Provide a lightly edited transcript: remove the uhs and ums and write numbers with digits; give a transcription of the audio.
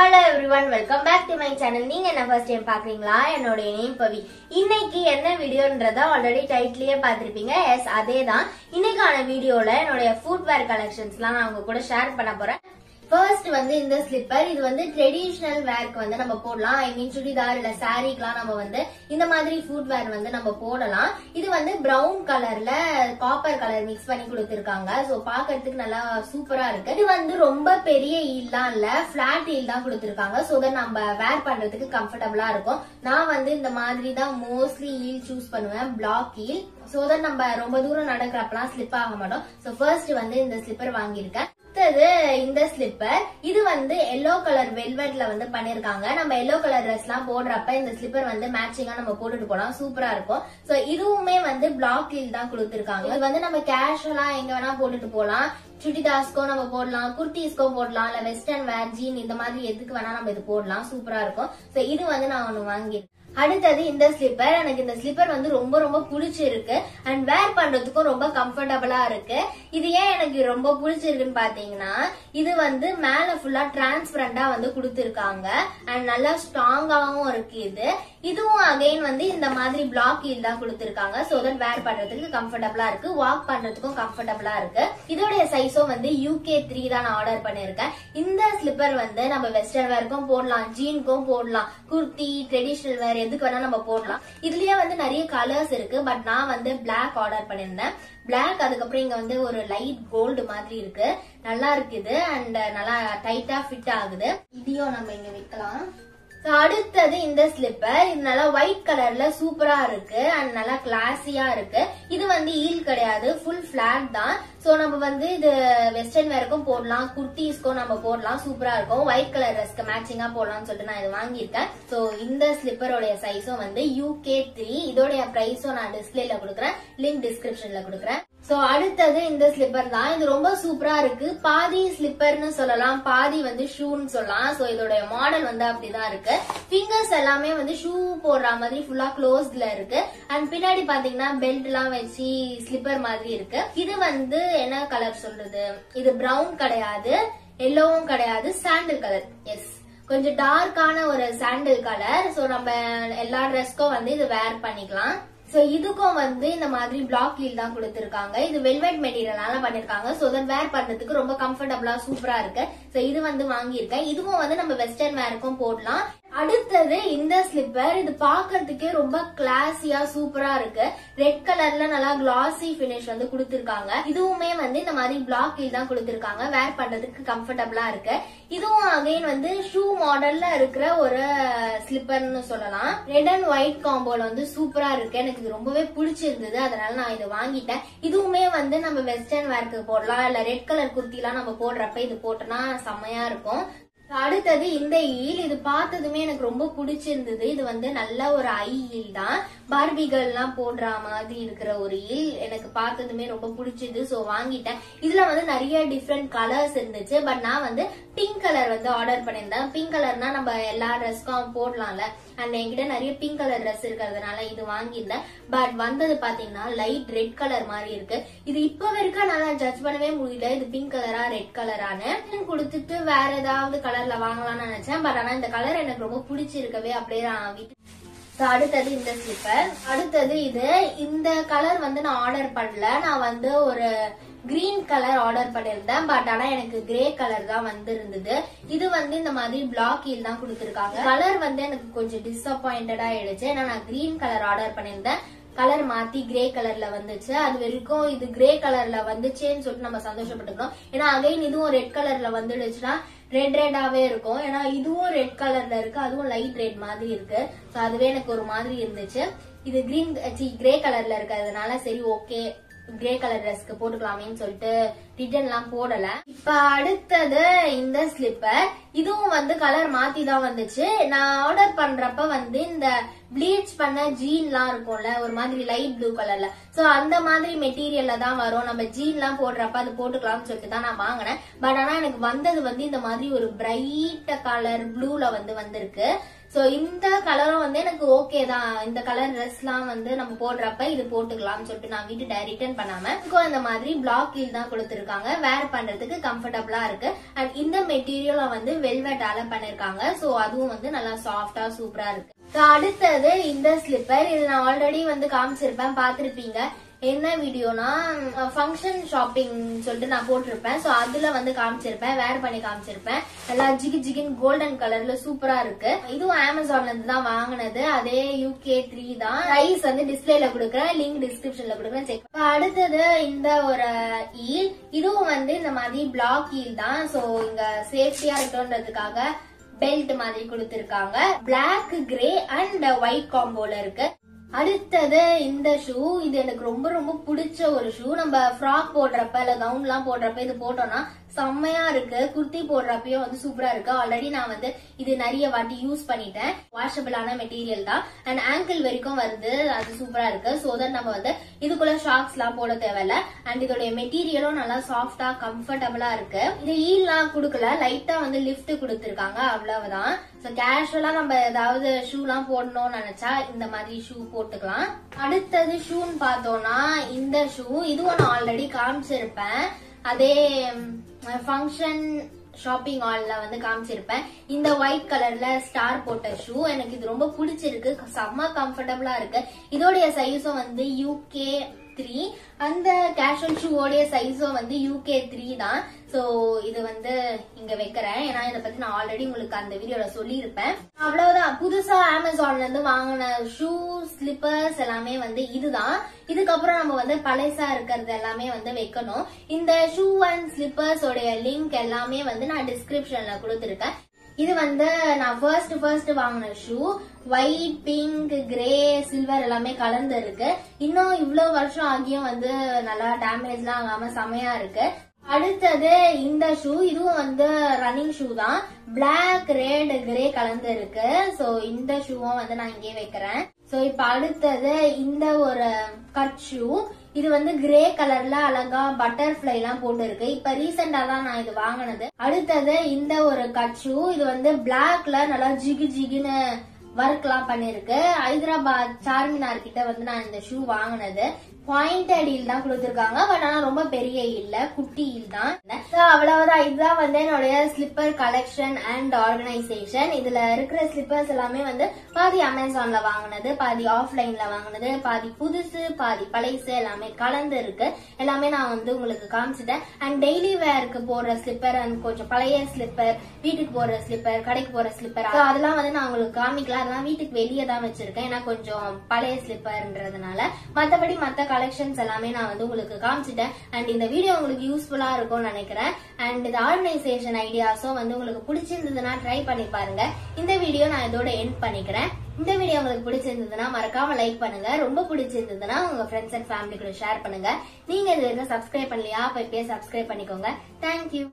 Hello everyone, welcome back to my channel. நீங்க என்ன first time பாக்குறீங்களா? என்னோட நேம் பவி. இன்னைக்கு என்ன வீடியோன்றத ஆல்ரெடி டைட்டிலே பார்த்திருப்பீங்க. எஸ் அதேதான். இன்னைக்கான வீடியோல என்னோட ஃபுட்வேர் கலெக்ஷன்ஸ்லாம் நான் உங்க கூட ஷேர் பண்ண போறேன். ஃபர்ஸ்ட் வந்து இந்த ஸ்லிப்பர், இது வந்து ட்ரெடிஷனல் வேர்க்கு வந்து நம்ம போடலாம். ஐ மீன் சுடிதார் இல்ல சாரீக்கெல்லாம் நம்ம வந்து இந்த மாதிரி ஃபுட்வேர் வந்து நம்ம போடலாம். இது வந்து பிரவுன் கலர்ல காப்பர் கலர் மிக்ஸ் பண்ணி கொடுத்திருக்காங்க. சோ பாக்கிறதுக்கு நல்லா சூப்பரா இருக்கு. இது வந்து ரொம்ப பெரிய ஈல்லாம் இல்ல, பிளாட் ஈல் தான் கொடுத்திருக்காங்க. சோ தட் நம்ம வேர் பண்றதுக்கு கம்ஃபர்டபுளா இருக்கும். நான் வந்து இந்த மாதிரி தான் மோஸ்ட்லி ஈல் சூஸ் பண்ணுவேன், பிளாக் ஈல். சோ தட் நம்ம ரொம்ப தூரம் நடக்கிறப்பெல்லாம் ஸ்லிப் ஆக மாட்டோம். சோ ஃபர்ஸ்ட் வந்து இந்த ஸ்லிப்பர் வாங்கியிருக்கேன். இந்த ஸ்லிப்பர், இது வந்து எல்லோ கலர் வெல்வெட்ல வந்து பண்ணிருக்காங்க. நம்ம எல்லோ கலர் ட்ரெஸ் எல்லாம் போடுறப்ப இந்த ஸ்லிப்பர் வந்து மேட்சிங்கா நம்ம போட்டுட்டு போலாம், சூப்பரா இருக்கும். சோ இதுவுமே வந்து பிளாக் ஹீல் தான் கொடுத்திருக்காங்க. இது வந்து நம்ம கேஷுவலா எங்க வேணா போட்டுட்டு போலாம். சுடிதாஸ்க்கோ நம்ம போடலாம், குர்த்திஸ்க்கோ போடலாம், இல்ல வெஸ்டர்ன் வேர் ஜீன் இந்த மாதிரி எதுக்கு வேணா நம்ம இது போடலாம், சூப்பரா இருக்கும். சோ இது வந்து நான் ஒண்ணு வாங்கிருக்கேன். அடுத்தது இந்த ஸ்லிப்பர், எனக்கு இந்த ஸ்லிப்பர் வந்து ரொம்ப ரொம்ப பிடிச்சிருக்கு அண்ட் வேர் பண்றதுக்கும் ரொம்ப கம்ஃபர்டபுளா இருக்கு. இது ஏன் எனக்கு ரொம்ப பிடிச்சிருக்குன்னு பாத்தீங்கன்னா, இது வந்து மேல ஃபுல்லா டிரான்ஸ்பரண்டா வந்து கொடுத்திருக்காங்க அண்ட் நல்லா ஸ்ட்ராங்காவும் இருக்கு. இதுவும் அகைன் வந்து இந்த மாதிரி பிளாக் ஹீல் தான் கொடுத்திருக்காங்க. சோ தட் வேர் பண்றதுக்கு கம்ஃபர்டபுளா இருக்கு, வாக் பண்றதுக்கும் கம்ஃபர்டபுளா இருக்கு. இதோடைய சைஸும் வந்து UK3 தான் நான் ஆர்டர் பண்ணிருக்கேன். இந்த ஸ்லிப்பர் வந்து நம்ம வெஸ்டர்ன் வேர்க்கும் போடலாம், ஜீனுக்கும் போடலாம், குர்த்தி, ட்ரெடிஷனல் வேர் எதுக்கு வேணா நம்ம போடலாம். இதுலயே வந்து நிறைய கலர்ஸ் இருக்கு. பட் நான் வந்து பிளாக் ஆர்டர் பண்ணிருந்தேன். பிளாக், அதுக்கப்புறம் இங்க வந்து ஒரு லைட் கோல்டு மாதிரி இருக்கு, நல்லா இருக்குது அண்ட் நல்லா டைட்டா ஃபிட் ஆகுது. இதையும் நம்ம இங்க வைக்கலாம். அடுத்தது இந்த ஸ்லிப்பர், இது நல்லா ஒயிட் கலர்ல சூப்பரா இருக்கு அண்ட் நல்லா கிளாஸியா இருக்கு. இது வந்து ஈல் கிடையாது, ஃபுல் பிளாட் தான். சோ நம்ம வந்து இது வெஸ்டர்ன் வேருக்கும் போடலாம், குர்த்திஸ்க்கும் நம்ம போடலாம், சூப்பரா இருக்கும். ஒயிட் கலர் ட்ரெஸ்க்கு மேட்சிங்கா போடலாம்னு சொல்லிட்டு நான் இது வாங்கியிருக்கேன். சோ இந்த ஸ்லிப்பரோட சைஸும் வந்து UK3. இதோடைய பிரைஸும் நான் டிஸ்பிளேல கொடுக்குறேன், லிங்க் டிஸ்கிரிப்ஷன்ல கொடுக்குறேன். சோ அடுத்தது இந்த ஸ்லிப்பர் தான். இது ரொம்ப சூப்பரா இருக்கு. பாதி ஸ்லிப்பர்னு சொல்லலாம், பாதி வந்து ஷூன்னு சொல்லலாம். சோ இதோட மாடல் வந்து அப்படிதான் இருக்கு. ஃபிங்கர்ஸ் எல்லாமே வந்து ஷூ போடுற மாதிரி ஃபுல்லா க்ளோஸ்ட்ல இருக்கு அண்ட் பின்னாடி பாத்தீங்கன்னா பெல்ட் எல்லாம் வச்சு ஸ்லிப்பர் மாதிரி இருக்கு. இது வந்து என்ன கலர் சொல்றது, இது பிரவுன் கிடையாது, எல்லோவும் கிடையாது, சாண்டில் கலர். எஸ், கொஞ்சம் டார்க்கான ஒரு சாண்டில் கலர். சோ நம்ம எல்லா ட்ரெஸ்க்கும் வந்து இது வேர் பண்ணிக்கலாம். சோ இதுக்கும் வந்து இந்த மாதிரி பிளாக் ஹீல் தான் கொடுத்திருக்காங்க. இது வெல்வெட் மெட்டீரியலால பண்ணிருக்காங்க. சோ தட் வேர் பண்றதுக்கு ரொம்ப கம்ஃபர்டபுளா சூப்பரா இருக்கு. சோ இது வந்து வாங்கியிருக்கேன். இதுவும் வந்து நம்ம வெஸ்டர்ன் வேருக்கும் போடலாம். அடுத்தது இந்த ஸ்லிப்பர், இது பாக்கிறதுக்கே ரொம்ப கிளாஸியா சூப்பரா இருக்கு. ரெட் கலர்ல நல்லா கிளாசி பினிஷ் வந்து கொடுத்திருக்காங்க. இதுவுமே வந்து இந்த மாதிரி பிளாக் ஹீல் தான் கொடுத்திருக்காங்க. வேர் பண்றதுக்கு கம்ஃபர்டபுளா இருக்கு. இதுவும் அகைன் வந்து ஷூ மாடல்ல இருக்கிற ஒரு ஸ்லிப்பர்னு சொல்லலாம். ரெட் அண்ட் ஒயிட் காம்போல வந்து சூப்பரா இருக்கு. எனக்கு இது ரொம்பவே பிடிச்சிருந்தது, அதனால நான் இது வாங்கிட்டேன். இதுவுமே வந்து நம்ம வெஸ்டர்ன் வேர்க்கு போடலாம், இல்ல ரெட் கலர் குர்த்தி எல்லாம் நம்ம போடுறப்ப இது போட்டோம்னா செம்மையா இருக்கும். அடுத்தது இந்த ஈல், இது பார்த்ததுமே எனக்கு ரொம்ப பிடிச்சிருந்தது. இது வந்து நல்ல ஒரு ஐ ஈல் தான், பார்பிகள் எல்லாம் போடுற மாதிரி இருக்கிற ஒரு ஈல். எனக்கு பார்த்ததுமே ரொம்ப பிடிச்சது, சோ வாங்கிட்டேன். இதுல வந்து நிறைய டிஃப்ரெண்ட் கலர்ஸ் இருந்துச்சு. பட் நான் வந்து பிங்க் கலர் வந்து ஆர்டர் பண்ணியிருந்தேன். பிங்க் கலர்னா நம்ம எல்லா ட்ரெஸ்க்கும் போடலாம்ல அண்ட் என்கிட்ட நிறைய பிங்க் கலர் ட்ரெஸ் இருக்கிறதுனால இது வாங்கியிருந்தேன். பட் வந்தது பாத்தீங்கன்னா லைட் ரெட் கலர் மாதிரி இருக்கு. இது இப்ப வரைக்கும் நல்லா ஜட்ஜ் பண்ணவே முடியல, இது பிங்க் கலரா ரெட் கலரானு. கொடுத்துட்டு வேற ஏதாவது கலர்ல வாங்கலாம்னு நினைச்சேன். பட் ஆனா இந்த கலர் எனக்கு ரொம்ப பிடிச்சிருக்கவே அப்படியே நான் வீட்டு. அடுத்தது இந்த ஸ்லிப்பர். அடுத்தது இது, இந்த கலர் வந்து நான் ஆர்டர் பண்ணல, நான் வந்து ஒரு கிரீன் கலர் ஆர்டர் பண்ணிருந்தேன். பட் ஆனா எனக்கு கிரே கலர் தான் வந்து இருந்தது. இது வந்து இந்த மாதிரி பிளாக் ஹீல் தான் கொடுத்திருக்காங்க. கலர் வந்து எனக்கு கொஞ்சம் டிசப்பாயிண்டடா ஆயிடுச்சு. ஏன்னா நான் கிரீன் கலர் ஆர்டர் பண்ணிருந்தேன், கலர் மாத்தி கிரே கலர்ல வந்துச்சு. அது வரைக்கும் இது கிரே கலர்ல வந்துச்சேன்னு சொல்லிட்டு நம்ம சந்தோஷப்பட்டுக்கணும். ஏன்னா அகைன் இதுவும் ரெட் கலர்ல வந்துடுச்சுன்னா ரெட் ரெட்டாவே இருக்கும். ஏன்னா இதுவும் ரெட் கலர்ல இருக்கு, அதுவும் லைட் ரெட் மாதிரி இருக்கு. சோ அதுவே எனக்கு ஒரு மாதிரி இருந்துச்சு. இது கிரே கலர்ல இருக்கிறதுனால சரி ஓகே கிரே கலர் ட்ரெஸ்க்கு போட்டுக்கலாமேன்னு சொல்லிட்டு ரிட்டர்ன் எல்லாம் போடல. இப்ப அடுத்தது இந்த ஸ்லிப்பர், இதுவும் வந்து கலர் மாத்தி தான் வந்துச்சு. நான் ஆர்டர் பண்றப்ப வந்து இந்த ப்ளீச் பண்ண ஜீன் எல்லாம் இருக்கும்ல, ஒரு மாதிரி லைட் ப்ளூ கலர்ல, சோ அந்த மாதிரி மெட்டீரியல்ல தான் வரும். நம்ம ஜீன் எல்லாம் போடுறப்ப அது போட்டுக்கலாம்னு சொல்லிட்டு தான் நான் வாங்கினேன். பட் ஆனா எனக்கு வந்தது வந்து இந்த மாதிரி ஒரு பிரைட் கலர் ப்ளூல வந்து வந்திருக்கு. சோ இந்த கலரும் வந்து எனக்கு ஓகே தான். இந்த கலர் ட்ரெஸ் எல்லாம் வந்து நம்ம போடுறப்ப இது போட்டுக்கலாம்னு சொல்லிட்டு நான் வீட்டு ரிட்டர்ன் பண்ணாம இந்த மாதிரி பிளாக் ஹீல் தான் கொடுத்திருக்கேன். கொடுத்திருக்காங்க. வேர் பண்றதுக்கு கம்ஃபர்டபுளா இருக்கு. அண்ட் இந்த மெட்டீரியல வந்து வெல்வெட்டால பண்ணிருக்காங்க. சோ அதுவும் வந்து நல்லா சாஃப்டா சூப்பரா இருக்கு. அடுத்தது இந்த ஸ்லிப்பர். இது நான் ஆல்ரெடி வந்து காமிச்சிருப்பேன், பாத்திருப்பீங்க. என்ன வீடியோனா ஃபங்க்ஷன் ஷாப்பிங் சொல்லிட்டு நான் போட்டிருப்பேன். சோ அதுல வந்து காமிச்சிருப்பேன், வேர் பண்ணி காமிச்சிருப்பேன். நல்லா ஜிகி ஜிகின் கோல்டன் கலர்ல சூப்பரா இருக்கு. இதுவும் அமேசான்ல இருந்து தான் வாங்கினது. அதே UK3 தான். பிரைஸ் வந்து டிஸ்பிளேல கொடுக்குறேன், லிங்க் டிஸ்கிரிப்ஷன்ல கொடுக்குறேன், செக். அடுத்தது இந்த ஒரு ஈல். இதுவும் வந்து இந்த மாதிரி பிளாக் ஈல் தான். சோ இங்க சேஃப்டியா இருக்கணுன்றதுக்காக பெல்ட் மாதிரி கொடுத்திருக்காங்க. பிளாக், கிரே அண்ட் ஒயிட் காம்போல இருக்கு. அடுத்தது இந்த ஷூ. இது எனக்கு ரொம்ப ரொம்ப பிடிச்ச ஒரு ஷூ. நம்ம ஃப்ராக் போடுறப்ப இல்ல கவுன் எல்லாம் போடுறப்ப இது போட்டோம்னா செம்மையா இருக்கு. குர்த்தி போடுறப்பயும் வந்து சூப்பரா இருக்கு. ஆல்ரெடி நான் வந்து இது நிறைய வாட்டி யூஸ் பண்ணிட்டேன். வாஷபிளான மெட்டீரியல் தான் அண்ட் ஆங்கிள் வரைக்கும் வருது. அது சூப்பரா இருக்கு. சோ தட் நம்ம வந்து இதுக்குள்ள ஷாக்ஸ் எல்லாம் போட தேவையில்ல. அண்ட் இதோட மெட்டீரியலும் நல்லா சாஃப்டா கம்ஃபர்டபுளா இருக்கு. இது ஈல்லாம் குடுக்கல, லைட்டா வந்து லிஃப்ட் கொடுத்திருக்காங்க, அவ்வளவுதான். சோ கேஷுவலா நம்ம ஏதாவது ஷூ எல்லாம் போடணும்னு நினைச்சா இந்த மாதிரி ஷூ போட்டுக்கலாம். அடுத்தது ஷூன்னு பார்த்தோம்னா இந்த ஷூ. இதுவும் நான் ஆல்ரெடி காமிச்சிருப்பேன், அதே ஃபங்க்ஷன் ஷாப்பிங் ஹால்ல வந்து காமிச்சிருப்பேன். இந்த ஒயிட் கலர்ல ஸ்டார் போட்ட ஷூ எனக்கு இது ரொம்ப பிடிச்சிருக்கு. செம்ம கம்ஃபர்டபுளா இருக்கு. இதோடைய சைஸும் வந்து UK3. அந்த கேஷுவல் ஷூவோடைய சைஸும் வந்து UK3 தான். சோ இது வந்து இங்க வைக்கிறேன், ஏன்னா இதை பத்தி நான் ஆல்ரெடி உங்களுக்கு அந்த வீடியோல சொல்லியிருப்பேன். அவ்வளவுதான். புதுசா அமேசான்ல இருந்து வாங்கின ஷூ, ஸ்லிப்பர்ஸ் எல்லாமே வந்து இதுதான். இதுக்கப்புறம் நம்ம வந்து பழைசா இருக்கிறது எல்லாமே வந்து வைக்கணும். இந்த ஷூ அண்ட் ஸ்லிப்பர்ஸ் உடைய லிங்க் எல்லாமே வந்து நான் டிஸ்கிரிப்ஷன்ல கொடுத்திருக்கேன். இது வந்து நான் ஃபர்ஸ்ட் வாங்கின shoe. White, pink, grey, silver எல்லாமே கலந்து இருக்கு. இன்னும் இவ்வளவு வருஷம் ஆகியும் வந்து நல்லா டேமேஜ் எல்லாம் ஆகாம செமையா இருக்கு. அடுத்தது இந்த ஷூ. இதுவும் வந்து ரன்னிங் ஷூ தான். பிளாக், ரெட், கிரே கலந்து இருக்கு. சோ இந்த ஷூவும் வந்து நான் இங்கே வைக்கிறேன். சோ இப்ப அடுத்தது இந்த ஒரு கட் ஷூ. இது வந்து கிரே கலர்ல அழகா பட்டர்ஃபிளை எல்லாம் போட்டு இருக்கு. இப்ப ரீசெண்டா தான் நான் இது வாங்கினது. அடுத்தது இந்த ஒரு கட் ஷூ. இது வந்து பிளாக்ல நல்லா ஜிகு ஜிகுன்னு ஒர்க் எல்லாம் பண்ணிருக்கு. ஹைதராபாத் சார்மினார் கிட்ட வந்து நான் இந்த ஷூ வாங்கினது. பாயிண்டட் ஈல் தான் கொடுத்திருக்காங்க. பட் ஆனா ரொம்ப பெரிய இல்ல, குட்டி ஈல் தான். அவ்வளவுதான். இதுதான் வந்து என்னுடைய ஸ்லிப்பர் கலெக்ஷன் அண்ட் ஆர்கனைசேஷன். இதுல இருக்கிற ஸ்லிப்பர்ஸ் எல்லாமே வந்து பாதி அமேசான்ல வாங்கினது, பாதி ஆஃப்லைன்ல வாங்கினது, பாதி புதுசு, பாதி பழைசு எல்லாமே கலந்து இருக்கு. எல்லாமே நான் வந்து உங்களுக்கு காமிச்சிட்டேன். அண்ட் டெய்லி வேருக்கு போடுற ஸ்லிப்பர் அண்ட் கொஞ்சம் பழைய ஸ்லிப்பர், வீட்டுக்கு போடுற ஸ்லிப்பர், கடைக்கு போற ஸ்லிப்பர், அதெல்லாம் வந்து நான் உங்களுக்கு காமிக்கலாம். அதெல்லாம் வீட்டுக்கு வெளியே தான் வச்சிருக்கேன், ஏன்னா கொஞ்சம் பழைய ஸ்லிப்பர்ன்றதுனால. மத்தபடி மத்த கலெக்ஷன்ஸ் எல்லாமே நான் வந்து உங்களுக்கு காமிச்சிட்டேன். அண்ட் இந்த வீடியோ உங்களுக்கு யூஸ்ஃபுல்லா இருக்கும்னு நினைக்கிறேன். அண்ட் இந்த ஆர்கனைசேஷன் ஐடியாஸும் வந்து உங்களுக்கு பிடிச்சிருந்ததுன்னா ட்ரை பண்ணி பாருங்க. இந்த வீடியோ நான் இதோட எண்ட் பண்ணிக்கிறேன். இந்த வீடியோ உங்களுக்கு பிடிச்சிருந்ததுன்னா மறக்காம லைக் பண்ணுங்க. ரொம்ப பிடிச்சிருந்ததுன்னா உங்க ஃப்ரெண்ட்ஸ் அண்ட் ஃபேமிலி கூட ஷேர் பண்ணுங்க. நீங்க இது வரைக்கும் சப்ஸ்கிரைப் பண்ணலையா, போய் சப்ஸ்கிரைப் பண்ணிக்கோங்க. தேங்க்யூ.